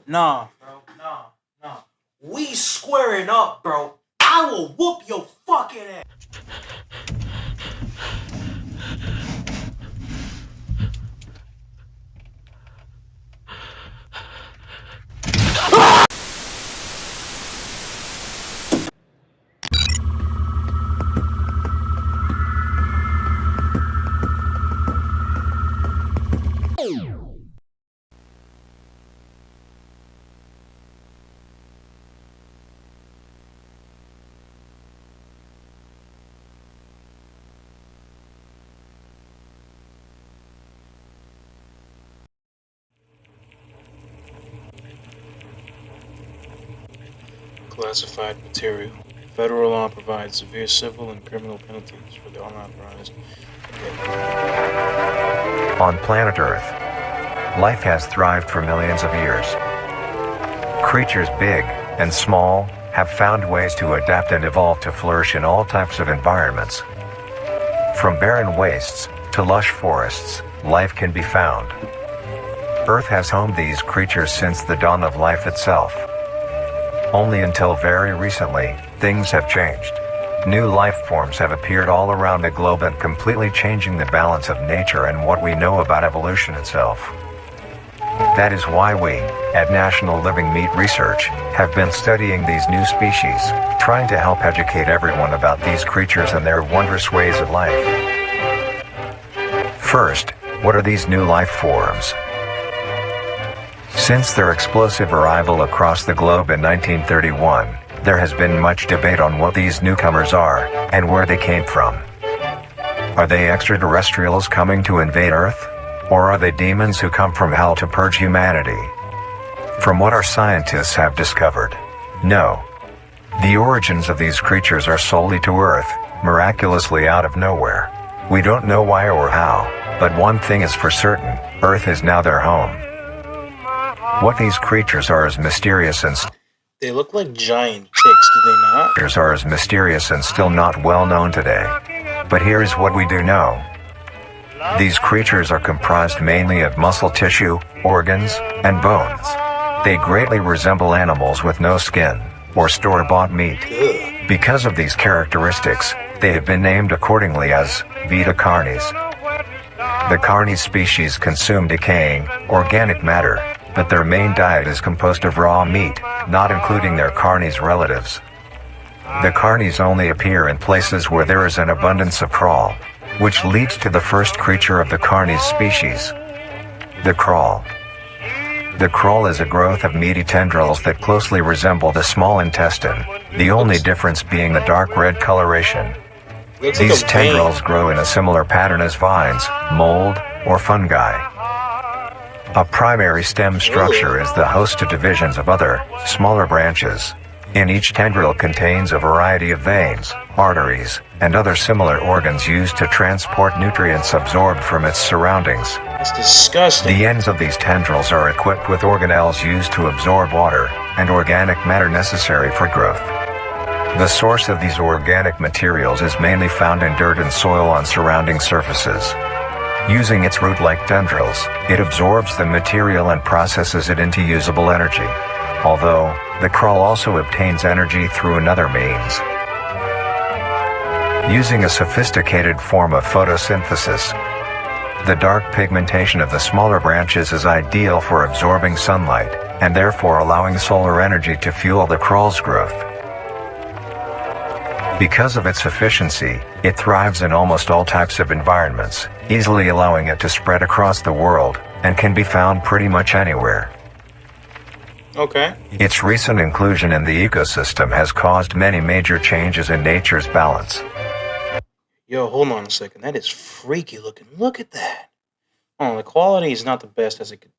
Nah, bro. Nah. We squaring up, bro. I will whoop your fucking ass. Classified material. Federal law provides severe civil and criminal penalties for the unauthorized. On planet Earth, life has thrived for millions of years. Creatures big and small have found ways to adapt and evolve to flourish in all types of environments. From barren wastes to lush forests, life can be found. Earth has homed these creatures since the dawn of life itself. Only until very recently, things have changed. New life forms have appeared all around the globe and completely changing the balance of nature and what we know about evolution itself. That is why we, at National Living Meat Research, have been studying these new species, trying to help educate everyone about these creatures and their wondrous ways of life. First, what are these new life forms? Since their explosive arrival across the globe in 1931, there has been much debate on what these newcomers are, and where they came from. Are they extraterrestrials coming to invade Earth? Or are they demons who come from hell to purge humanity? From what our scientists have discovered, no. The origins of these creatures are solely to Earth, miraculously out of nowhere. We don't know why or how, but one thing is for certain, Earth is now their home. What these creatures are as mysterious and They look like giant ticks, do they not? Are as mysterious and still not well known today. But here is what we do know. These creatures are comprised mainly of muscle tissue, organs, and bones. They greatly resemble animals with no skin, or store-bought meat. Because of these characteristics, they have been named accordingly as Vita carnis. The carnis species consume decaying, organic matter, but their main diet is composed of raw meat, not including their carnis relatives. The carnis only appear in places where there is an abundance of crawl, which leads to the first creature of the carnis species, the crawl. The crawl is a growth of meaty tendrils that closely resemble the small intestine, the only difference being the dark red coloration. These tendrils grow in a similar pattern as vines, mold, or fungi. A primary stem structure is the host to divisions of other, smaller branches. In each tendril contains a variety of veins, arteries, and other similar organs used to transport nutrients absorbed from its surroundings. It's disgusting. The ends of these tendrils are equipped with organelles used to absorb water and organic matter necessary for growth. The source of these organic materials is mainly found in dirt and soil on surrounding surfaces. Using its root-like tendrils, it absorbs the material and processes it into usable energy. Although, the crawl also obtains energy through another means. Using a sophisticated form of photosynthesis, the dark pigmentation of the smaller branches is ideal for absorbing sunlight, and therefore allowing solar energy to fuel the crawl's growth. Because of its efficiency, it thrives in almost all types of environments, easily allowing it to spread across the world, and can be found pretty much anywhere. Okay. Its recent inclusion in the ecosystem has caused many major changes in nature's balance. Yo, hold on a second. That is freaky looking. Look at that. Oh, the quality is not the best as it could.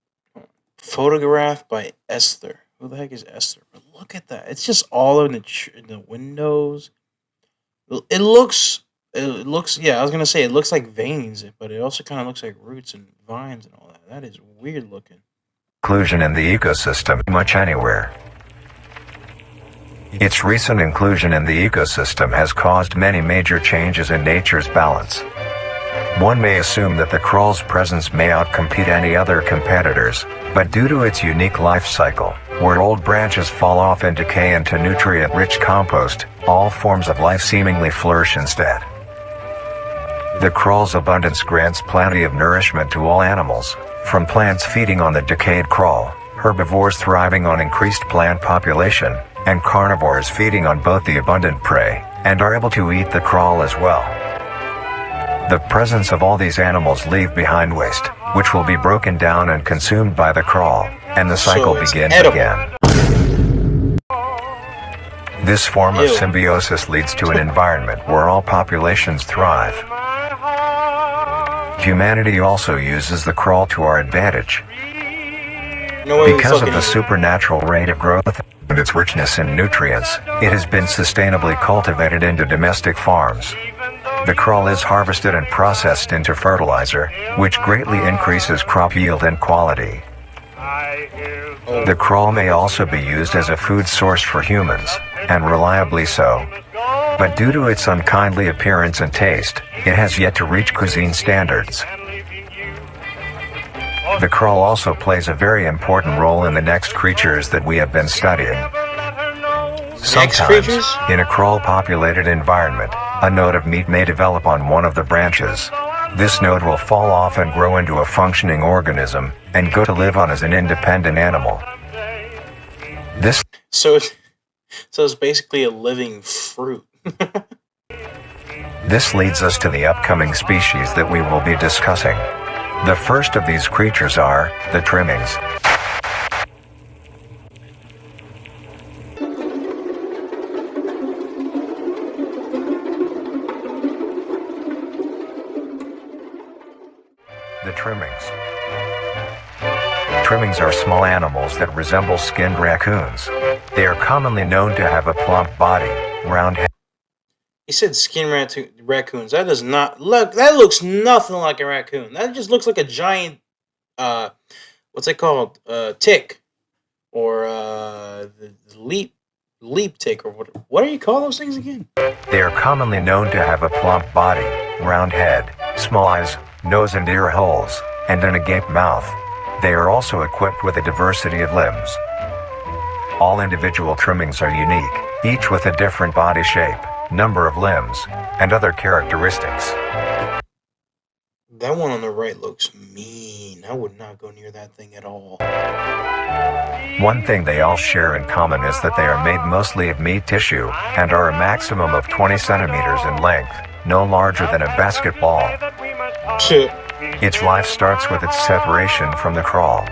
Photographed by Esther. Who the heck is Esther? But look at that. It's just all in the windows. It looks, yeah, I was going to say it looks like veins, but it also kind of looks like roots and vines and all that. That is weird looking. Inclusion in the ecosystem much anywhere. Its recent inclusion in the ecosystem has caused many major changes in nature's balance. One may assume that the crawl's presence may outcompete any other competitors, but due to its unique life cycle, where old branches fall off and decay into nutrient-rich compost, all forms of life seemingly flourish instead. The crawl's abundance grants plenty of nourishment to all animals, from plants feeding on the decayed crawl, herbivores thriving on increased plant population, and carnivores feeding on both the abundant prey, and are able to eat the crawl as well. The presence of all these animals leave behind waste, which will be broken down and consumed by the crawl, and the cycle begins again. This form of symbiosis leads to an environment where all populations thrive. Humanity also uses the crawl to our advantage. Because of the supernatural rate of growth and its richness in nutrients, it has been sustainably cultivated into domestic farms. The crawl is harvested and processed into fertilizer, which greatly increases crop yield and quality. The crawl may also be used as a food source for humans, and reliably so. But due to its unkindly appearance and taste, it has yet to reach cuisine standards. The crawl also plays a very important role in the next creatures that we have been studying. Sometimes, in a crawl-populated environment, a node of meat may develop on one of the branches. This node will fall off and grow into a functioning organism, and go to live on as an independent animal. So it's basically a living fruit. This leads us to the upcoming species that we will be discussing. The first of these creatures are the Trimmings. The Trimmings. Trimmings are small animals that resemble skinned raccoons. They are commonly known to have a plump body, round head. He said skin raccoons. That does not look. That looks nothing like a raccoon. That just looks like a giant. What's it called? Tick, or the leap tick, or what? What do you call those things again? They are commonly known to have a plump body, round head, small eyes, nose and ear holes, and an agape mouth. They are also equipped with a diversity of limbs. All individual trimmings are unique, each with a different body shape, number of limbs, and other characteristics. That one on the right looks mean. I would not go near that thing at all. One thing they all share in common is that they are made mostly of meat tissue, and are a maximum of 20 centimeters in length, no larger than a basketball. Shit. Its life starts with its separation from the crawl.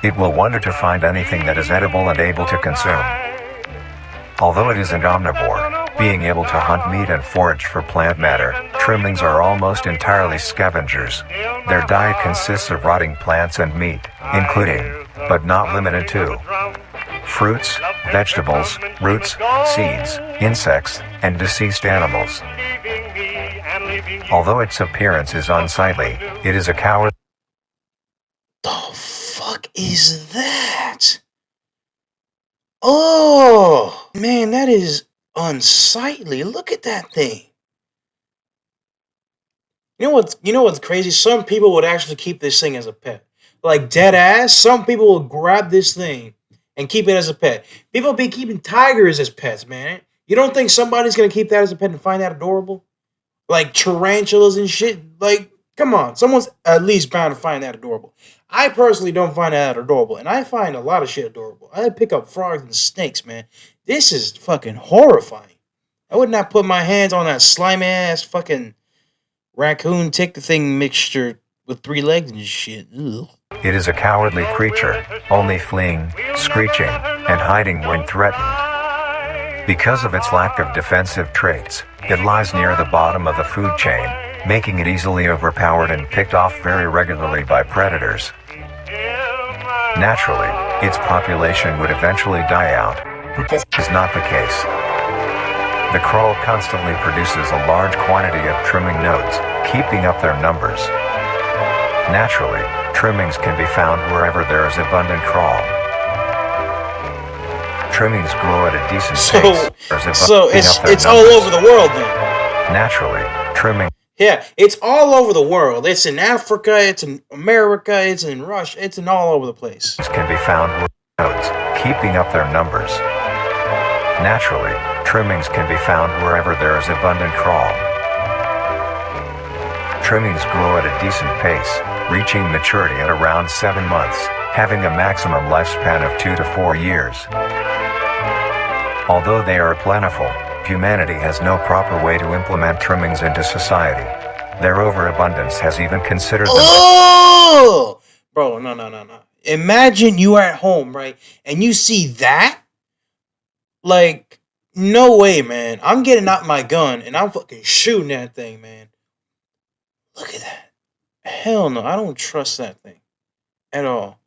It will wonder to find anything that is edible and able to consume. Although it is an omnivore, being able to hunt meat and forage for plant matter, Trimmings are almost entirely scavengers. Their diet consists of rotting plants and meat, including, but not limited to, fruits, vegetables, roots, seeds, insects, and deceased animals. Although its appearance is unsightly, it is a coward. The fuck is that? Oh man, that is unsightly. Look at that thing. You know what's crazy? Some people would actually keep this thing as a pet. Like dead ass, some people will grab this thing and keep it as a pet. People be keeping tigers as pets, man. You don't think somebody's gonna keep that as a pet and find that adorable? Like tarantulas and shit. Like, come on, someone's at least bound to find that adorable. I personally don't find that adorable, and I find a lot of shit adorable. I pick up frogs and snakes, man. This is fucking horrifying. I would not put my hands on that slimy ass fucking raccoon tick thing mixture with 3 legs and shit. Ugh. It is a cowardly creature, only fleeing, screeching, and hiding when threatened. Because of its lack of defensive traits, it lies near the bottom of the food chain, making it easily overpowered and picked off very regularly by predators. Naturally, its population would eventually die out. This is not the case. The crawl constantly produces a large quantity of trimming nodes, keeping up their numbers. Naturally, trimmings can be found wherever there is abundant crawl. Trimmings grow at a decent pace. So it's all over the world then. Naturally, trimming. Yeah, it's all over the world. It's in Africa, it's in America, it's in Russia, it's in all over the place. Can be found where nodes, keeping up their numbers. Naturally, trimmings can be found wherever there is abundant crawl. Trimmings grow at a decent pace, reaching maturity at around 7 months, having a maximum lifespan of 2 to 4 years. Although they are plentiful, humanity has no proper way to implement trimmings into society. Their overabundance has even considered them. Oh! Bro, no. Imagine you are at home, right? And you see that? Like, no way, man. I'm getting out my gun and I'm fucking shooting that thing, man. Look at that. Hell no, I don't trust that thing at all.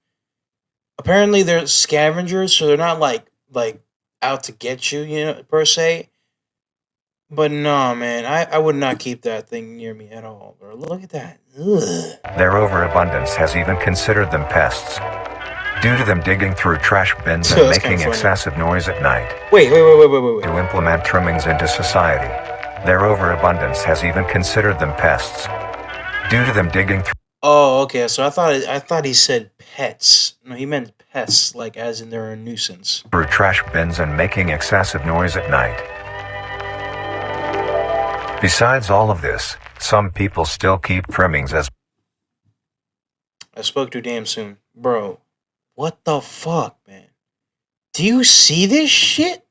Apparently they're scavengers, so they're not like out to get you, per se. But no, man, I would not keep that thing near me at all, bro. Look at that. Ugh. Their overabundance has even considered them pests. Due to them digging through trash bins and That's kinda making funny. excessive noise at night. Wait. To implement trimmings into society. Their overabundance has even considered them pests. Due to them digging Oh, okay. So I thought he said pets. No, he meant pests, like as in they're a nuisance. through trash bins and making excessive noise at night. Besides all of this, some people still keep trimmings as I spoke too damn soon, bro. What the fuck, man? Do you see this shit?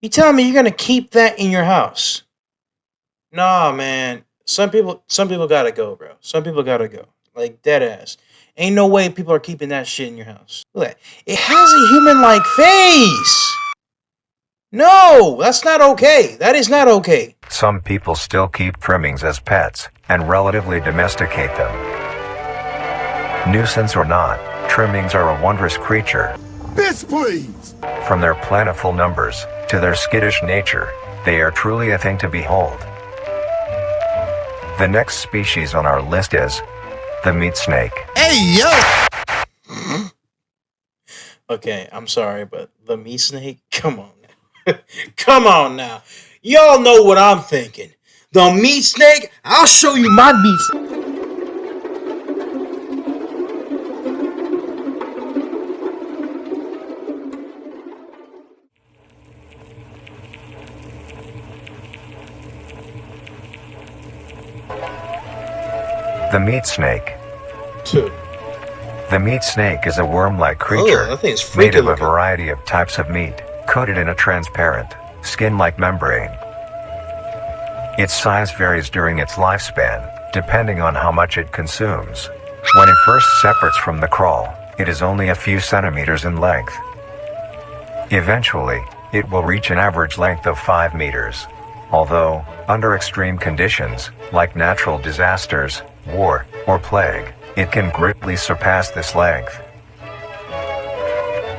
You telling me you're gonna keep that in your house? Nah, man. Some people gotta go, bro. Some people gotta go. Like dead ass. Ain't no way people are keeping that shit in your house. Look at that. It has a human-like face. No, that's not okay. That is not okay. some people still keep trimmings as pets and relatively domesticate them. Nuisance or not, trimmings are a wondrous creature. Bitch, please! From their plentiful numbers to their skittish nature, they are truly a thing to behold. The next species on our list is the meat snake. Hey, yo! Okay, I'm sorry, but the meat snake? Come on now. Come on now. Y'all know what I'm thinking. The meat snake? I'll show you my meat snake. The meat snake. Dude. The meat snake is a worm-like creature that thing's made freaky of a looking. variety of types of meat, coated in a transparent, skin-like membrane. Its size varies during its lifespan, depending on how much it consumes. When it first separates from the crawl, it is only a few centimeters in length. Eventually, it will reach an average length of 5 meters. Although, under extreme conditions, like natural disasters, war, or plague, it can greatly surpass this length.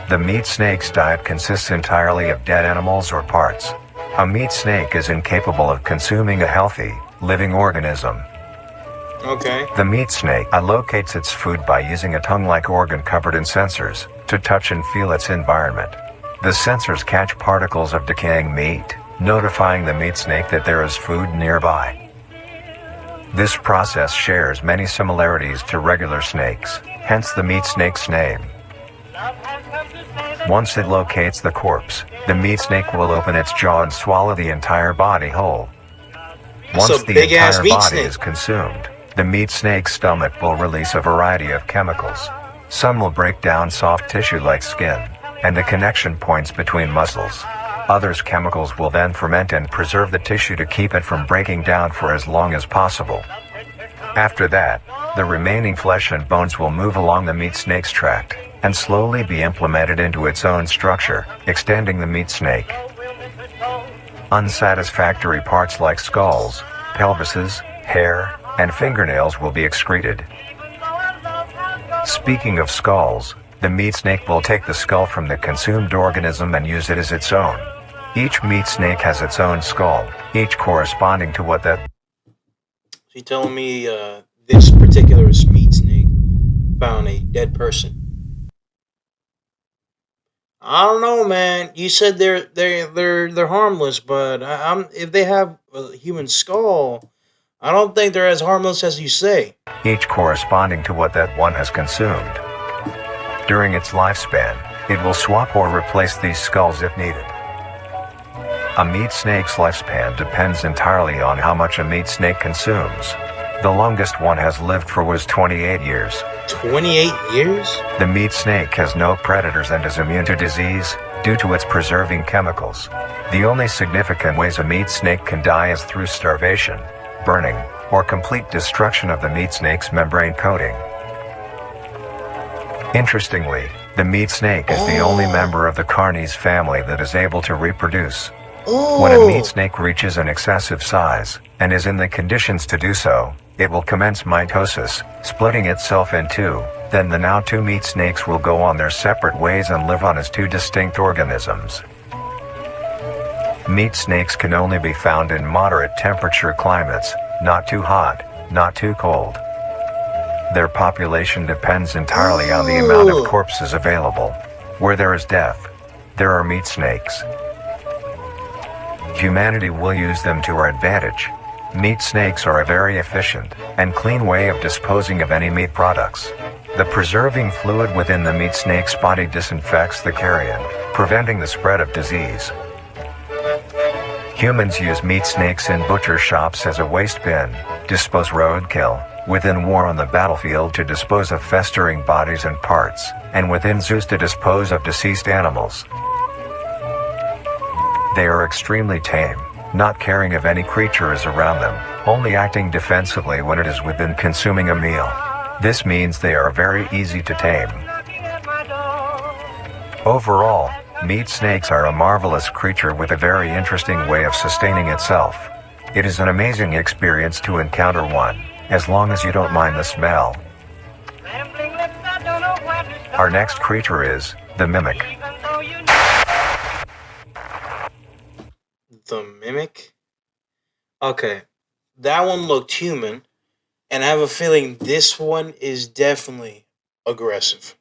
The meat snake's diet consists entirely of dead animals or parts. A meat snake is incapable of consuming a healthy, living organism. Okay. The meat snake allocates its food by using a tongue-like organ covered in sensors to touch and feel its environment. The sensors catch particles of decaying meat, notifying the meat snake that there is food nearby. This process shares many similarities to regular snakes, hence the meat snake's name. Once it locates the corpse, the meat snake will open its jaw and swallow the entire body whole. That's Once a the big-ass entire meat body snake. is consumed, the meat snake's stomach will release a variety of chemicals. Some will break down soft tissue like skin and the connection points between muscles. Others chemicals will then ferment and preserve the tissue to keep it from breaking down for as long as possible. After that, the remaining flesh and bones will move along the meat snake's tract and slowly be implemented into its own structure, extending the meat snake. Unsatisfactory parts like skulls, pelvises, hair, and fingernails will be excreted. Speaking of skulls, the meat snake will take the skull from the consumed organism and use it as its own. Each meat snake has its own skull, each corresponding to what that She telling me this particular meat snake found a dead person. I don't know, man. You said they're harmless, but I'm if they have a human skull, I don't think they're as harmless as you say. each corresponding to what that one has consumed. During its lifespan, it will swap or replace these skulls if needed. A meat snake's lifespan depends entirely on how much a meat snake consumes. The longest one has lived for was 28 years. 28 years? The meat snake has no predators and is immune to disease due to its preserving chemicals. The only significant ways a meat snake can die is through starvation, burning, or complete destruction of the meat snake's membrane coating. Interestingly, the meat snake is the only member of the Carnies family that is able to reproduce. When a meat snake reaches an excessive size, and is in the conditions to do so, it will commence mitosis, splitting itself in two. Then the now two meat snakes will go on their separate ways and live on as two distinct organisms. Meat snakes can only be found in moderate temperature climates, not too hot, not too cold. Their population depends entirely on the amount of corpses available. Where there is death, there are meat snakes. Humanity will use them to our advantage. Meat snakes are a very efficient and clean way of disposing of any meat products. The preserving fluid within the meat snake's body disinfects the carrion, preventing the spread of disease. Humans use meat snakes in butcher shops as a waste bin, dispose roadkill, within war on the battlefield to dispose of festering bodies and parts, and within zoos to dispose of deceased animals. They are extremely tame, not caring if any creature is around them, only acting defensively when it is within consuming a meal. This means they are very easy to tame. Overall, meat snakes are a marvelous creature with a very interesting way of sustaining itself. It is an amazing experience to encounter one, as long as you don't mind the smell. Our next creature is the mimic. The mimic? Okay, that one looked human, and I have a feeling this one is definitely aggressive.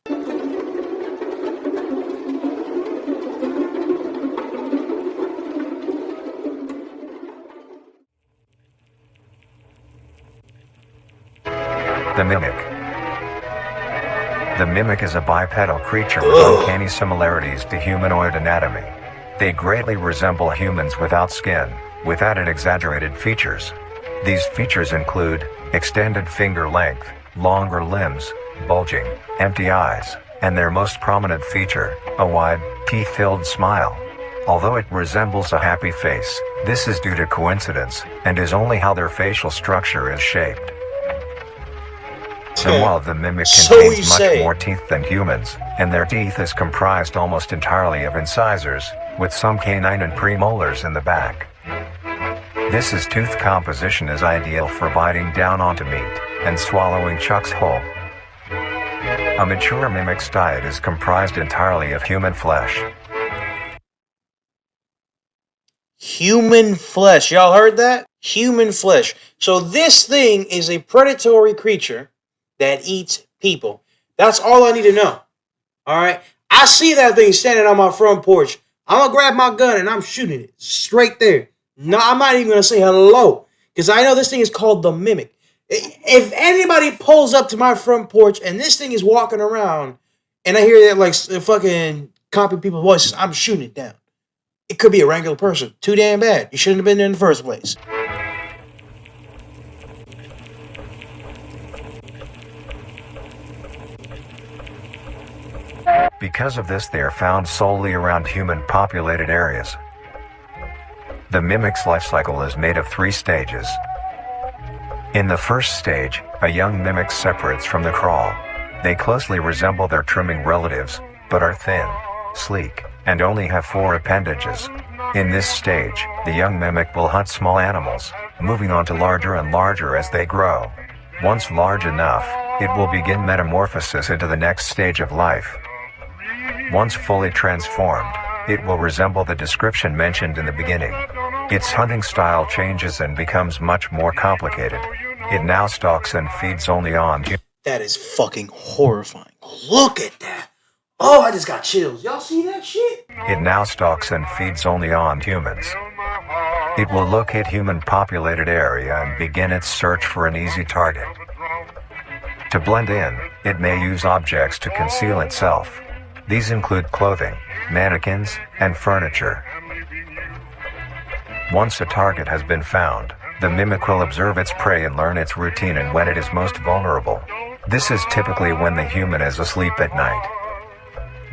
The mimic. The mimic is a bipedal creature with uncanny similarities to humanoid anatomy. They greatly resemble humans without skin, with added exaggerated features. These features include extended finger length, longer limbs, bulging, empty eyes, and their most prominent feature, a wide, teeth-filled smile. Although it resembles a happy face, this is due to coincidence, and is only how their facial structure is shaped. And while the mimic contains much more teeth than humans, and their teeth is comprised almost entirely of incisors, with some canine and premolars in the back. This tooth composition is ideal for biting down onto meat and swallowing chunks whole. A mature mimic's diet is comprised entirely of human flesh. Human flesh. Y'all heard that? Human flesh. So this thing is a predatory creature that eats people. That's all I need to know. Alright? I see that thing standing on my front porch. I'm going to grab my gun and I'm shooting it straight there. No, I'm not even going to say hello. Because I know this thing is called the mimic. If anybody pulls up to my front porch and this thing is walking around and I hear that like fucking copy people's voices, I'm shooting it down. It could be a regular person. Too damn bad. You shouldn't have been there in the first place. Because of this, they are found solely around human-populated areas. The mimic's life cycle is made of 3 stages. In the first stage, a young mimic separates from the crawl. They closely resemble their trimming relatives, but are thin, sleek, and only have 4 appendages. In this stage, the young mimic will hunt small animals, moving on to larger and larger as they grow. Once large enough, it will begin metamorphosis into the next stage of life. Once fully transformed, it will resemble the description mentioned in the beginning. Its hunting style changes and becomes much more complicated. It now stalks and feeds only on That is fucking horrifying. Look at that. Oh, I just got chills. Y'all see that shit? It now stalks and feeds only on humans. It will locate human populated area and begin its search for an easy target. To blend in, it may use objects to conceal itself. These include clothing, mannequins, and furniture. Once a target has been found, the mimic will observe its prey and learn its routine and when it is most vulnerable. This is typically when the human is asleep at night.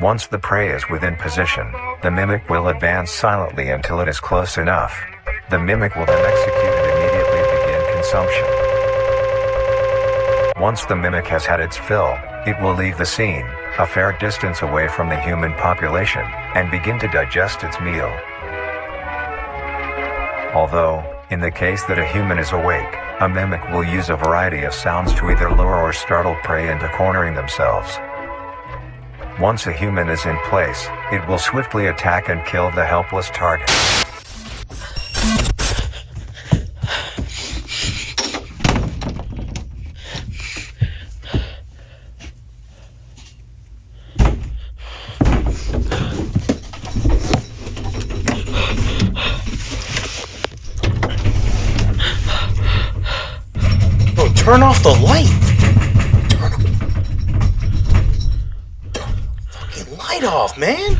Once the prey is within position, the mimic will advance silently until it is close enough. The mimic will then execute and immediately begin consumption. Once the mimic has had its fill, it will leave the scene, a fair distance away from the human population, and begin to digest its meal. Although, in the case that a human is awake, a mimic will use a variety of sounds to either lure or startle prey into cornering themselves. Once a human is in place, it will swiftly attack and kill the helpless target. Bro, turn off the light. Light off, man.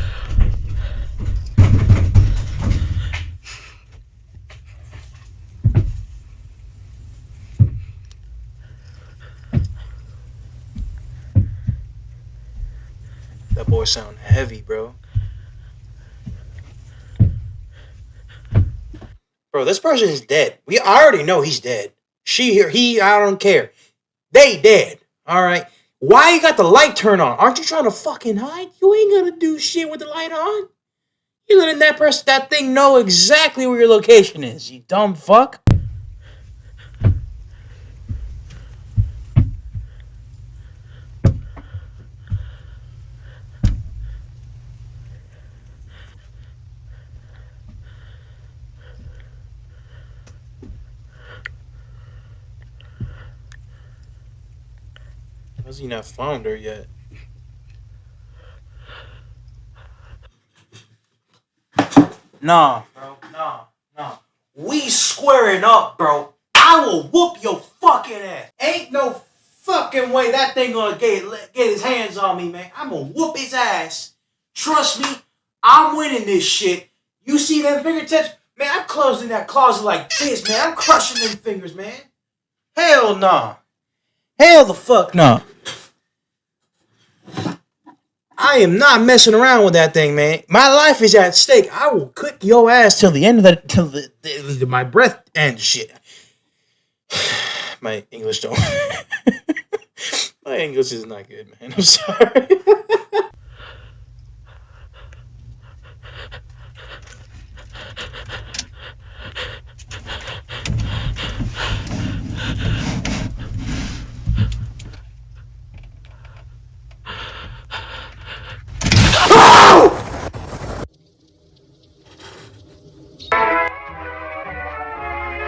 That boy sound heavy, bro. Bro, this person is dead. I already know he's dead. He, I don't care. They dead. All right. Why you got the light turned on? Aren't you trying to fucking hide? You ain't gonna do shit with the light on. You letting that thing know exactly where your location is, you dumb fuck. How's he not found her yet? Nah, bro. Nah. We squaring up, bro. I will whoop your fucking ass. Ain't no fucking way that thing gonna get his hands on me, man. I'm gonna whoop his ass. Trust me, I'm winning this shit. You see them fingertips? Man, I'm closing that closet like this, man. I'm crushing them fingers, man. Hell nah. Hell the fuck nah. I am not messing around with that thing, man. My life is at stake. I will cook your ass till the end of till my breath ends. Shit. My English don't. My English is not good, man. I'm sorry.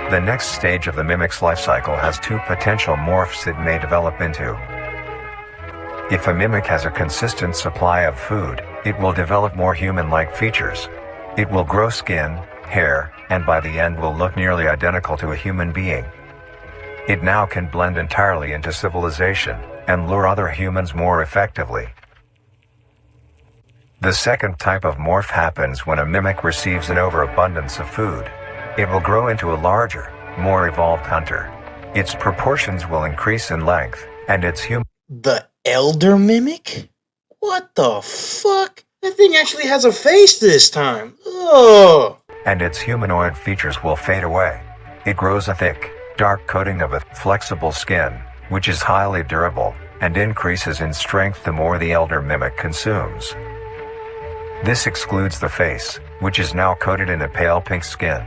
The next stage of the mimic's life cycle has two potential morphs it may develop into. If a mimic has a consistent supply of food, it will develop more human-like features. It will grow skin, hair, and by the end will look nearly identical to a human being. It now can blend entirely into civilization and lure other humans more effectively. The second type of morph happens when a mimic receives an overabundance of food. It will grow into a larger, more evolved hunter. Its proportions will increase in length, and its The elder mimic? What the fuck? That thing actually has a face this time. Oh. And its humanoid features will fade away. It grows a thick, dark coating of a flexible skin, which is highly durable, and increases in strength the more the elder mimic consumes. This excludes the face, which is now coated in a pale pink skin.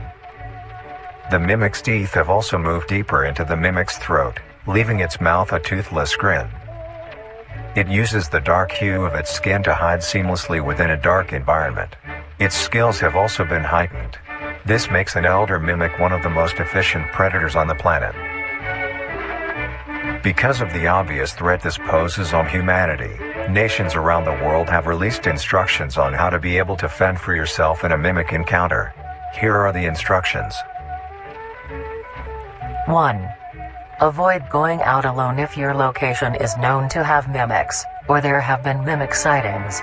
The mimic's teeth have also moved deeper into the mimic's throat, leaving its mouth a toothless grin. It uses the dark hue of its skin to hide seamlessly within a dark environment. Its skills have also been heightened. This makes an elder mimic one of the most efficient predators on the planet. Because of the obvious threat this poses on humanity, nations around the world have released instructions on how to be able to fend for yourself in a mimic encounter. Here are the instructions. 1. Avoid going out alone if your location is known to have mimics, or there have been mimic sightings.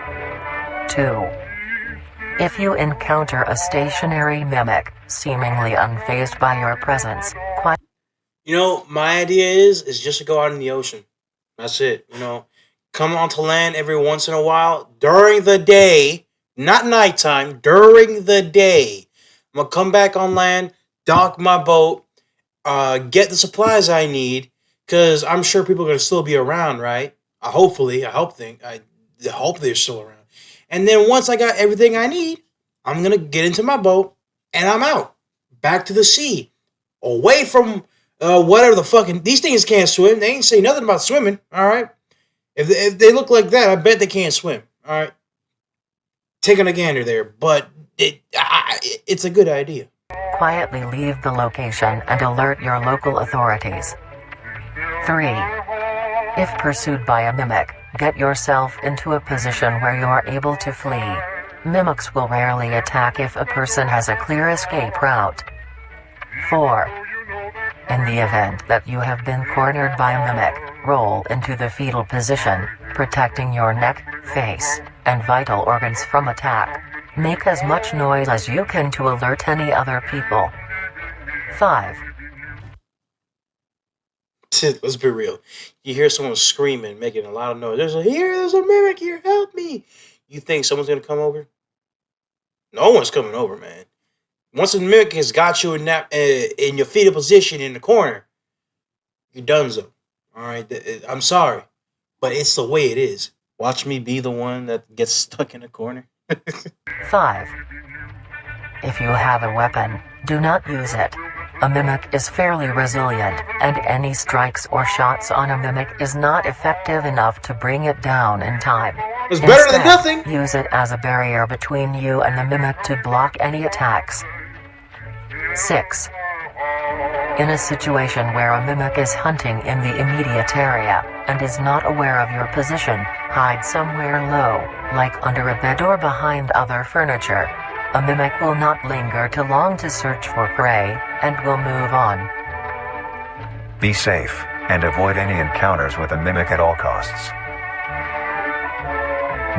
2. If you encounter a stationary mimic, seemingly unfazed by your presence, You know, my idea is just to go out in the ocean. That's it. You know, come onto land every once in a while during the day, not nighttime, during the day. I'm gonna come back on land, dock my boat, get the supplies I need, because I'm sure people are gonna still be around, right? I hope they're still around. And then once I got everything I need, I'm gonna get into my boat and I'm out, back to the sea, away from whatever the fucking these things can't swim. They ain't say nothing about swimming. All right, if they look like that, I bet they can't swim. All right, taking a gander there, but it's a good idea. quietly leave the location and alert your local authorities. 3. If pursued by a mimic, get yourself into a position where you are able to flee. Mimics will rarely attack if a person has a clear escape route. 4. In the event that you have been cornered by a mimic, roll into the fetal position, protecting your neck, face, and vital organs from attack. Make as much noise as you can to alert any other people. 5. Let's be real. You hear someone screaming, making a lot of noise. There's a mimic here, help me. You think someone's gonna come over? No one's coming over, man. Once a mimic has got you in your fetal position in the corner, you're donezo. All right, I'm sorry, but it's the way it is. Watch me be the one that gets stuck in a corner. 5. If you have a weapon, do not use it. A mimic is fairly resilient, and any strikes or shots on a mimic is not effective enough to bring it down in time. It's better than Instead, nothing. Use it as a barrier between you and the mimic to block any attacks. 6. In a situation where a mimic is hunting in the immediate area and is not aware of your position, hide somewhere low, like under a bed or behind other furniture. A mimic will not linger too long to search for prey and will move on. Be safe and avoid any encounters with a mimic at all costs.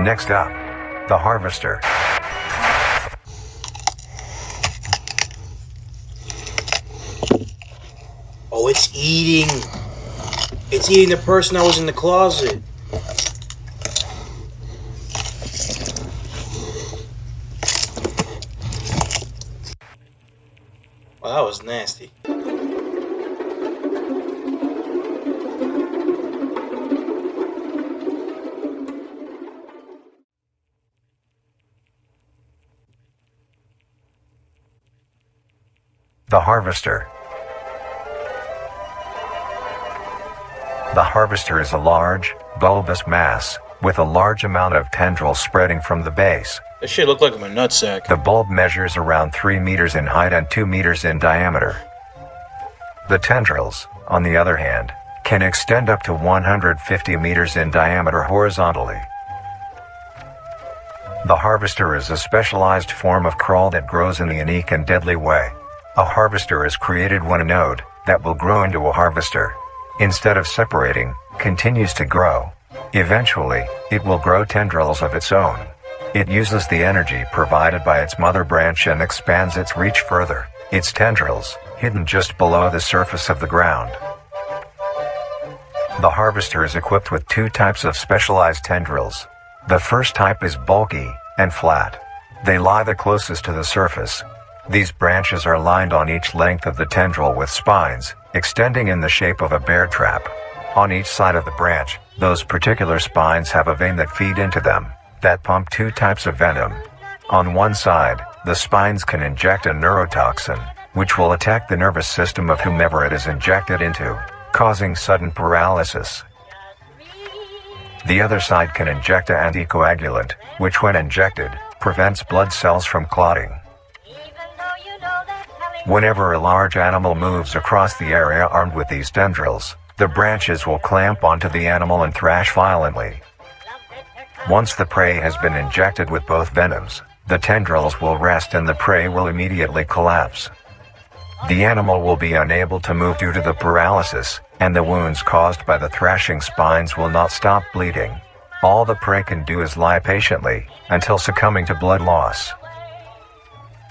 Next up, the Harvester. Oh, it's eating. It's eating the person that was in the closet. Well, that was nasty. The Harvester. The harvester is a large, bulbous mass, with a large amount of tendrils spreading from the base. That shit looked like a nutsack. The bulb measures around 3 meters in height and 2 meters in diameter. The tendrils, on the other hand, can extend up to 150 meters in diameter horizontally. The harvester is a specialized form of crawl that grows in a unique and deadly way. A harvester is created when a node that will grow into a harvester, instead of separating, continues to grow. Eventually, it will grow tendrils of its own. It uses the energy provided by its mother branch and expands its reach further. Its tendrils, hidden just below the surface of the ground. The harvester is equipped with 2 types of specialized tendrils. The first type is bulky and flat. They lie the closest to the surface. These branches are lined on each length of the tendril with spines, extending in the shape of a bear trap. On each side of the branch, those particular spines have a vein that feed into them, that pump 2 types of venom. On one side, the spines can inject a neurotoxin, which will attack the nervous system of whomever it is injected into, causing sudden paralysis. The other side can inject an anticoagulant, which when injected, prevents blood cells from clotting. Whenever a large animal moves across the area armed with these tendrils, The branches will clamp onto the animal and thrash violently. Once the prey has been injected with both venoms, the tendrils will rest and the prey will immediately collapse. The animal will be unable to move due to the paralysis, and the wounds caused by the thrashing spines will not stop bleeding. All the prey can do is lie patiently, until succumbing to blood loss.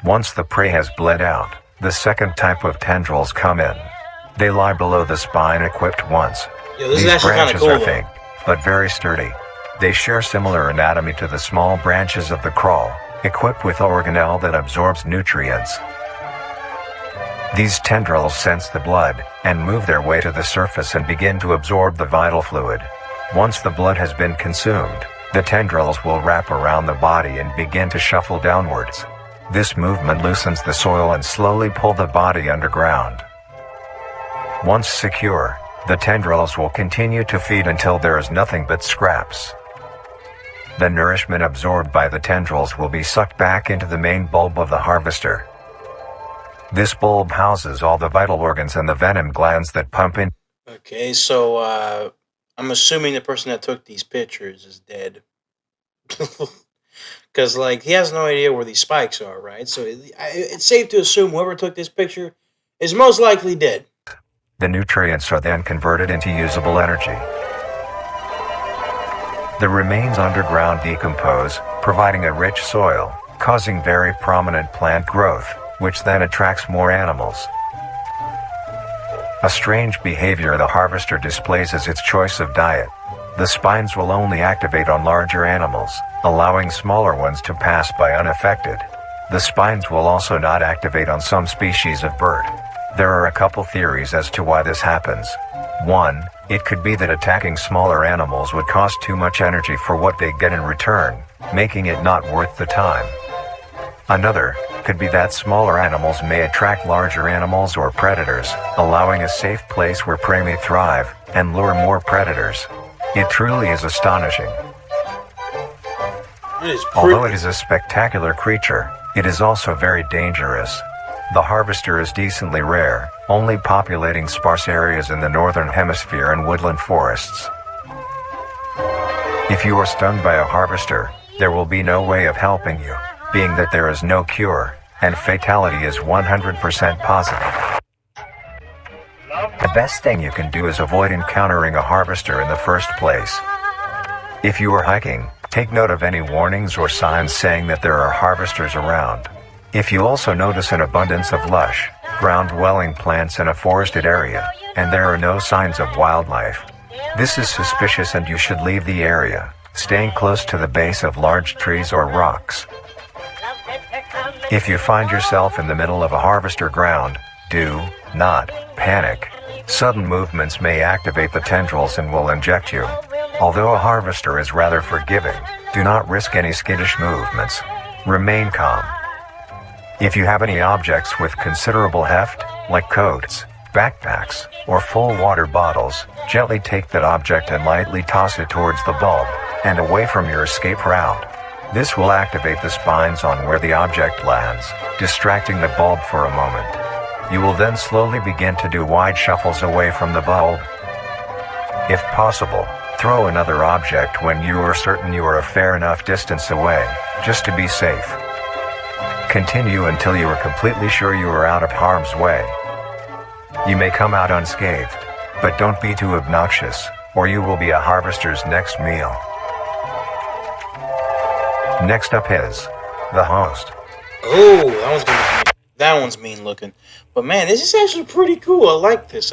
Once the prey has bled out, the second type of tendrils come in. They lie below the spine equipped once. Yeah, this is These actually kinda branches cool, are though. faint, but very sturdy. They share similar anatomy to the small branches of the crawl, equipped with organelle that absorbs nutrients. These tendrils sense the blood, and move their way to the surface and begin to absorb the vital fluid. Once the blood has been consumed, the tendrils will wrap around the body and begin to shuffle downwards. This movement loosens the soil and slowly pull the body underground. Once secure, the tendrils will continue to feed until there is nothing but scraps. The nourishment absorbed by the tendrils will be sucked back into the main bulb of the harvester. This bulb houses all the vital organs and the venom glands that pump in. Okay, so I'm assuming the person that took these pictures is dead. Because, like, he has no idea where these spikes are, right? So it's safe to assume whoever took this picture is most likely dead. The nutrients are then converted into usable energy. The remains underground decompose, providing a rich soil, causing very prominent plant growth, which then attracts more animals. A strange behavior the harvester displays is its choice of diet. The spines will only activate on larger animals, allowing smaller ones to pass by unaffected. The spines will also not activate on some species of bird. There are a couple theories as to why this happens. One, it could be that attacking smaller animals would cost too much energy for what they get in return, making it not worth the time. Another could be that smaller animals may attract larger animals or predators, allowing a safe place where prey may thrive and lure more predators. It truly is astonishing. Although it is a spectacular creature, it is also very dangerous. The harvester is decently rare, only populating sparse areas in the northern hemisphere and woodland forests. If you are stung by a harvester, there will be no way of helping you, being that there is no cure, and fatality is 100% positive. The best thing you can do is avoid encountering a harvester in the first place. If you are hiking, take note of any warnings or signs saying that there are harvesters around. If you also notice an abundance of lush, ground-dwelling plants in a forested area, and there are no signs of wildlife, this is suspicious and you should leave the area, staying close to the base of large trees or rocks. If you find yourself in the middle of a harvester ground, do not panic. Sudden movements may activate the tendrils and will inject you. Although a harvester is rather forgiving, do not risk any skittish movements. Remain calm. If you have any objects with considerable heft, like coats, backpacks, or full water bottles, gently take that object and lightly toss it towards the bulb, and away from your escape route. This will activate the spines on where the object lands, distracting the bulb for a moment. You will then slowly begin to do wide shuffles away from the bulb. If possible, throw another object when you are certain you are a fair enough distance away, just to be safe. Continue until you are completely sure you are out of harm's way. You may come out unscathed, but don't be too obnoxious, or you will be a harvester's next meal. Next up is the host. Oh, that one's mean looking. But man, this is actually pretty cool. I like this.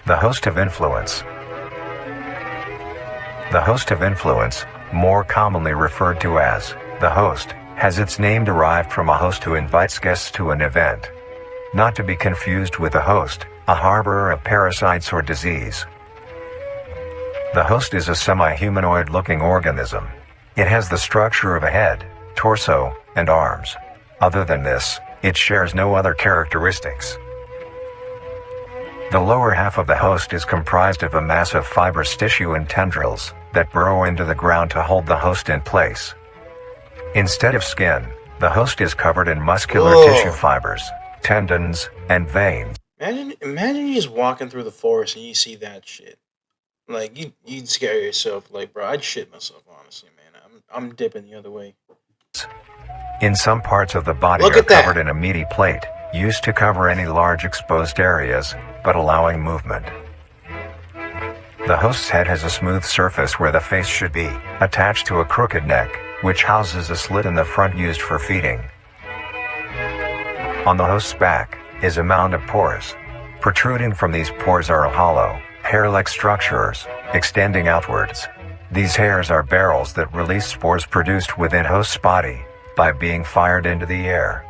The host of influence. The host of influence, more commonly referred to as the host, has its name derived from a host who invites guests to an event. Not to be confused with a host, a harborer of parasites or disease. The host is a semi-humanoid looking organism. It has the structure of a head, torso, and arms. Other than this, it shares no other characteristics. The lower half of the host is comprised of a mass of fibrous tissue and tendrils that burrow into the ground to hold the host in place. Instead of skin, the host is covered in muscular tissue fibers, tendons, and veins. Imagine you just walking through the forest and you see that shit. Like you'd scare yourself. Like, bro, I'd shit myself, honestly, man. I'm dipping the other way. In some parts of the body are covered in a meaty plate, used to cover any large exposed areas, but allowing movement. The host's head has a smooth surface where the face should be, attached to a crooked neck, which houses a slit in the front used for feeding. On the host's back is a mound of pores. Protruding from these pores are hollow, hair-like structures, extending outwards. These hairs are barrels that release spores produced within host's body by being fired into the air.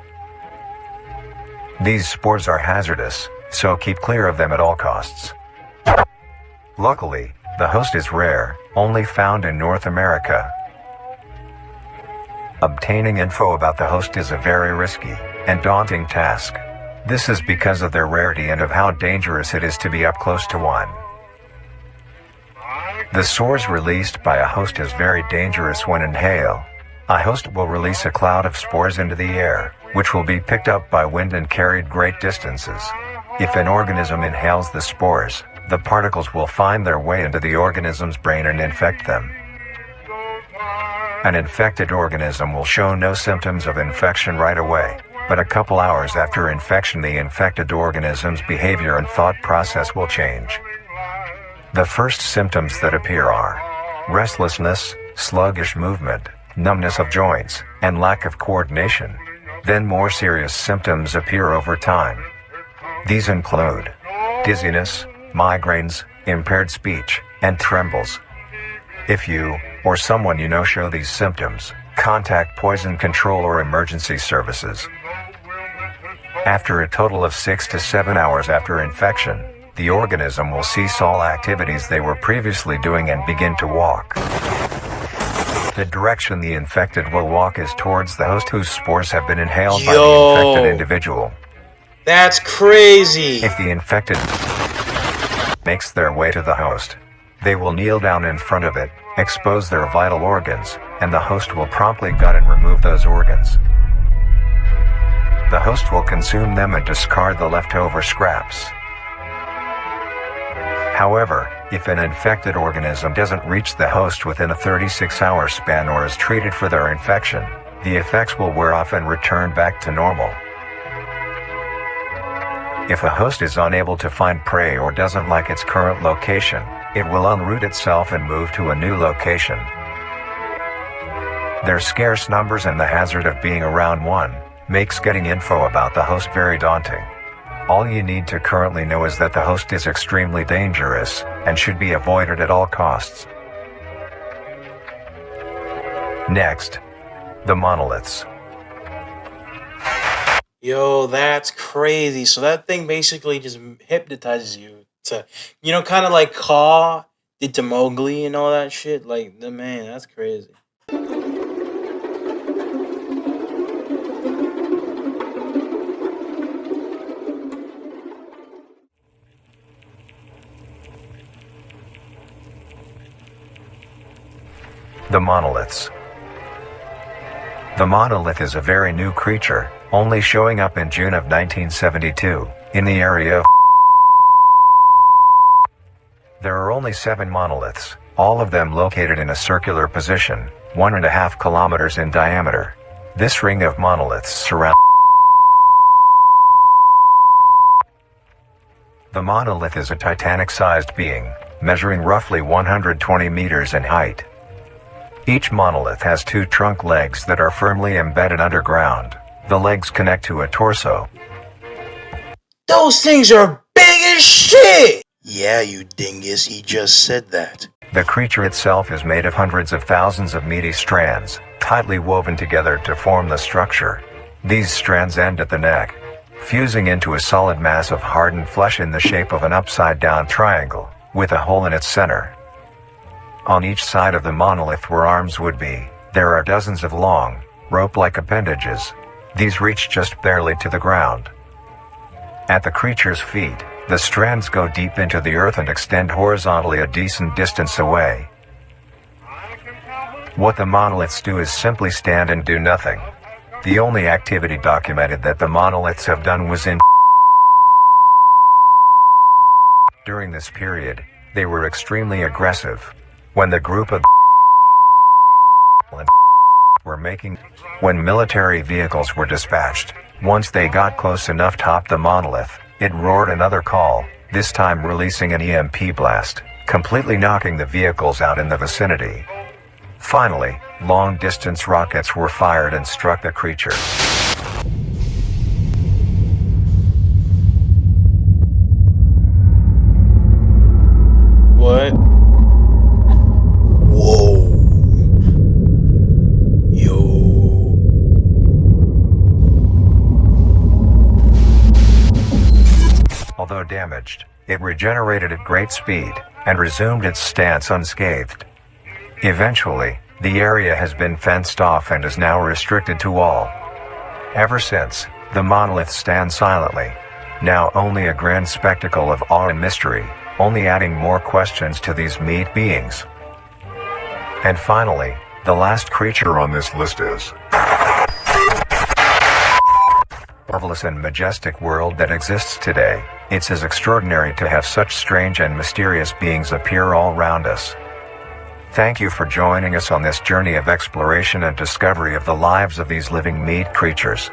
These spores are hazardous, so keep clear of them at all costs. Luckily, the host is rare, only found in North America. Obtaining info about the host is a very risky and daunting task. This is because of their rarity and of how dangerous it is to be up close to one. The spores released by a host is very dangerous when inhaled. A host will release a cloud of spores into the air, which will be picked up by wind and carried great distances. If an organism inhales the spores, the particles will find their way into the organism's brain and infect them. An infected organism will show no symptoms of infection right away, but a couple hours after infection the infected organism's behavior and thought process will change. The first symptoms that appear are restlessness, sluggish movement, numbness of joints, and lack of coordination. Then more serious symptoms appear over time. These include dizziness, migraines, impaired speech, and trembles. If you, or someone you know show these symptoms, contact poison control or emergency services. After a total of 6 to 7 hours after infection, the organism will cease all activities they were previously doing and begin to walk. The direction the infected will walk is towards the host whose spores have been inhaled by the infected individual. That's crazy! If the infected makes their way to the host, they will kneel down in front of it, expose their vital organs, and the host will promptly gut and remove those organs. The host will consume them and discard the leftover scraps. However, if an infected organism doesn't reach the host within a 36-hour span or is treated for their infection, the effects will wear off and return back to normal. If a host is unable to find prey or doesn't like its current location, it will unroot itself and move to a new location. Their scarce numbers and the hazard of being around one makes getting info about the host very daunting. All you need to currently know is that the host is extremely dangerous and should be avoided at all costs. Next, the monoliths. Yo, that's crazy. So that thing basically just hypnotizes you to, kind of like Kaa did to Mowgli and all that shit. Like, man, that's crazy. The monoliths. The monolith is a very new creature, only showing up in June of 1972, in the area of. There are only 7 monoliths, all of them located in a circular position, 1.5 kilometers in diameter. This ring of monoliths surrounds. The monolith is a Titanic-sized being, measuring roughly 120 meters in height. Each monolith has 2 trunk legs that are firmly embedded underground. The legs connect to a torso. Those things are big as shit! Yeah, you dingus, he just said that. The creature itself is made of hundreds of thousands of meaty strands, tightly woven together to form the structure. These strands end at the neck, fusing into a solid mass of hardened flesh in the shape of an upside-down triangle, with a hole in its center. On each side of the monolith where arms would be, there are dozens of long, rope-like appendages. These reach just barely to the ground. At the creature's feet, The strands go deep into the earth and extend horizontally a decent distance away. What the monoliths do is simply stand and do nothing. The only activity documented that the monoliths have done was in during this period, they were extremely aggressive. When the group of were making, when military vehicles were dispatched, once they got close enough top the monolith, it roared another call, this time releasing an EMP blast, completely knocking the vehicles out in the vicinity. Finally, long-distance rockets were fired and struck the creature. What? Whoa. Yo. Although damaged, it regenerated at great speed and resumed its stance unscathed. Eventually, the area has been fenced off and is now restricted to all. Ever since, the monolith stands silently, now only a grand spectacle of awe and mystery, only adding more questions to these meat beings. And finally, the last creature on this list is marvelous and majestic world that exists today. It's as extraordinary to have such strange and mysterious beings appear all around us. Thank you for joining us on this journey of exploration and discovery of the lives of these living meat creatures.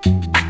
You